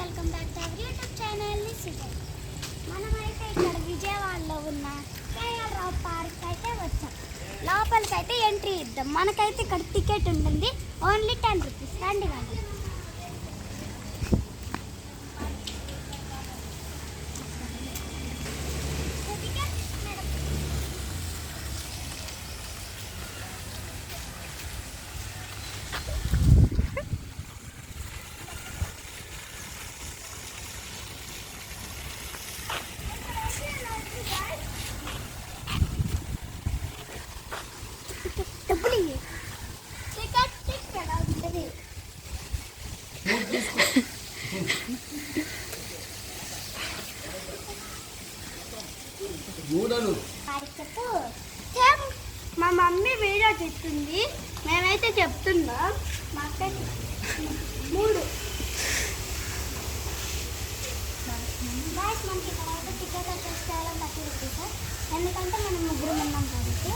Welcome back to our YouTube channel నిసిజన్. మనమైతే ఇక్కడ విజయవాడలో ఉన్న కేఎల్ రావు పార్క్ అయితే వచ్చాం. లోపలికైతే ఎంట్రీ ఇద్దాం. మనకైతే ఇక్కడ టికెట్ ఉంటుంది, ఓన్లీ 10 రూపీస్. రండి రండి. మా మమ్మీ వీడియో చెప్తుంది, మేమైతే చెప్తున్నాం. మాకైతే 3 మనకి ఇక్కడ అయితే టికెట్ వచ్చేసి కేవలం 30 రూపీస్. ఎందుకంటే మనం 3 ఉన్నాం కాబట్టి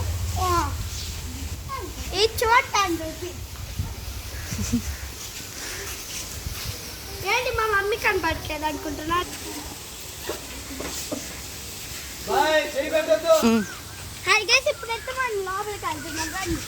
ఈచ్ వన్ 10 రూపీస్. ఏంటి మా మమ్మీ కనపడలేదు అనుకుంటున్నా. హాయ్ గైస్, ఇప్పుడైతే మనం లోపలికి వెళ్తున్నాం. రండి.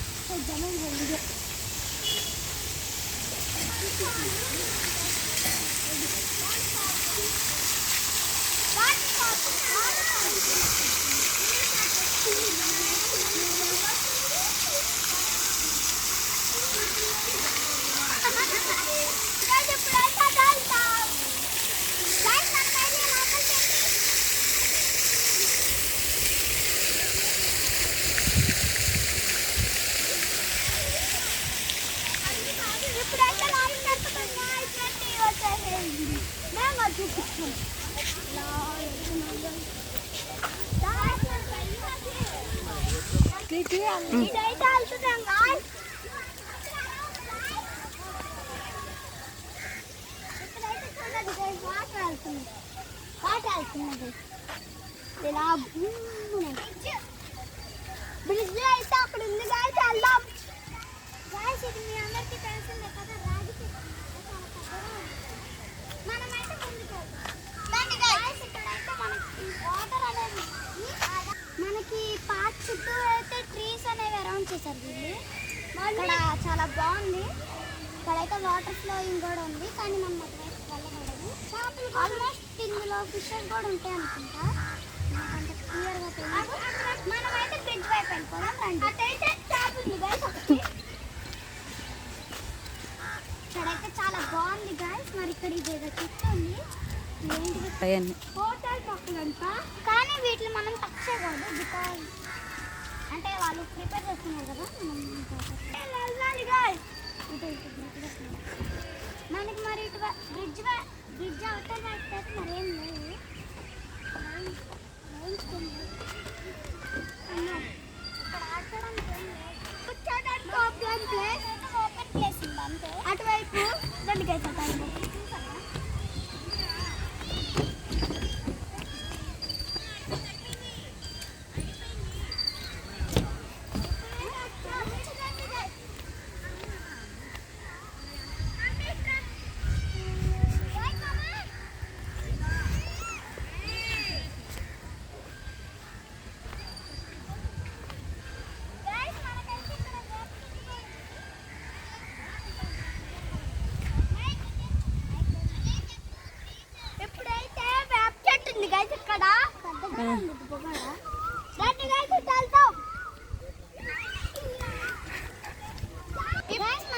బ్రిడ్జ్ అయితే అక్కడ ఉంది గాయస్, వెళ్దాం. గాయస్, ఇది మీ అందరికీ తెలిసిందే కదా, రాగి చెట్టు. మనమైతే ఇక్కడైతే మనకి వాటర్ అనేది, మనకి పార్క్ చుట్టూ అయితే ట్రీస్ అనేవి అరౌండ్ చేశారు వీళ్ళు. ఇక్కడ చాలా బాగుంది. ఇక్కడైతే వాటర్ ఫ్లోయింగ్ కూడా ఉంది, కానీ మనం అటువైపు వెళ్ళకూడదు. ఆల్మోస్ట్ ఇందులో ఫిషెస్ కూడా ఉంటాయి అనుకుంటా, నాకంత క్లియర్గా తెలియదు. మనమైతే బ్రిడ్జ్ వైపు వెళ్ళిపోదాం. రండి. అటైతే చేపలు గాయస్ ఒకటి. ఇక్కడైతే చాలా బాగుంది గాయస్. మరి ఇక్కడ ఇదేదో చెట్టు ఉంది, హోటల్ పక్కలంట, కానీ వీటిని మనం టచ్ చేయకూడదు. బికాజ్ అంటే వాళ్ళు ప్రిపేర్ చేస్తున్నారు కదా. మనకి మరి ఇటు బ్రిడ్జ్ అవుతాయి అయితే మరేం లేదు. ఇక్కడ ఆడడానికి ఏం లేదు, కూర్చోడానికి ఓపెన్ ప్లేస్ ఉంది అంతే. అటువైపు దండికైతే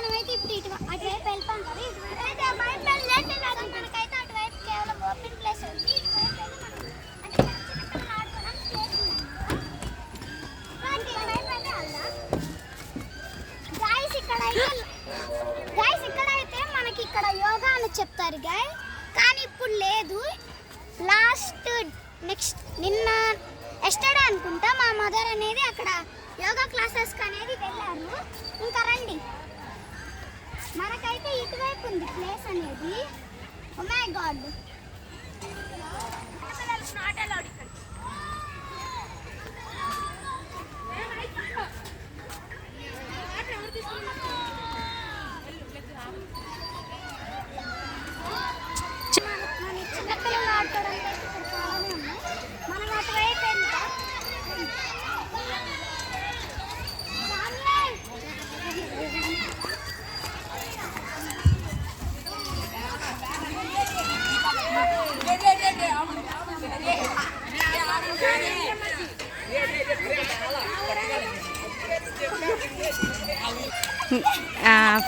మనమైతే ఇప్పుడు అటువైపు వెళ్తాం కదా. మనకైతే అటువైపు కేవలం ఓపెన్ ప్లేస్ ఉంది. ఇక్కడైతే మనకి ఇక్కడ యోగా అని చెప్తారు గాయ్, కానీ ఇప్పుడు లేదు. నెక్స్ట్ ఎస్టర్డే అనుకుంటా మా మదర్ అనేది అక్కడ యోగా క్లాసెస్కి అనేది వెళ్ళారు. ఇంకా రండి. మనకైతే ఇటువైపు ఉంది ప్లేస్ అనేది. ఓ మై గాడ్,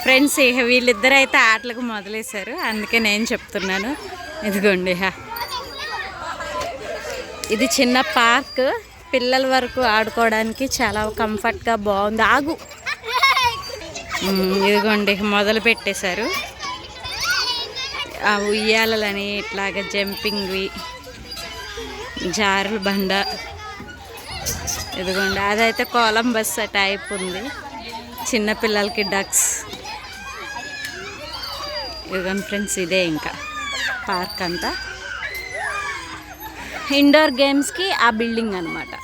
ఫ్రెండ్స్ ఇక వీళ్ళిద్దరు అయితే ఆటలకు మొదలేశారు, అందుకే నేను చెప్తున్నాను. ఇదిగోండి ఇది చిన్న పార్క్, పిల్లల వరకు ఆడుకోవడానికి చాలా కంఫర్ట్గా బాగుంది. ఆగు, ఇదిగోండి మొదలు పెట్టేశారు ఆ ఉయ్యాలని, ఇట్లాగా జంపింగ్వి, జారుల బండ. ఇదిగోండి అదైతే కొలంబస్ టైప్ ఉంది, చిన్నపిల్లలకి డక్స్. ఇదిగోండి ఫ్రెండ్స్, ఇదే ఇంకా పార్క్ అంతా. ఇండోర్ గేమ్స్కి ఆ బిల్డింగ్ అన్నమాట.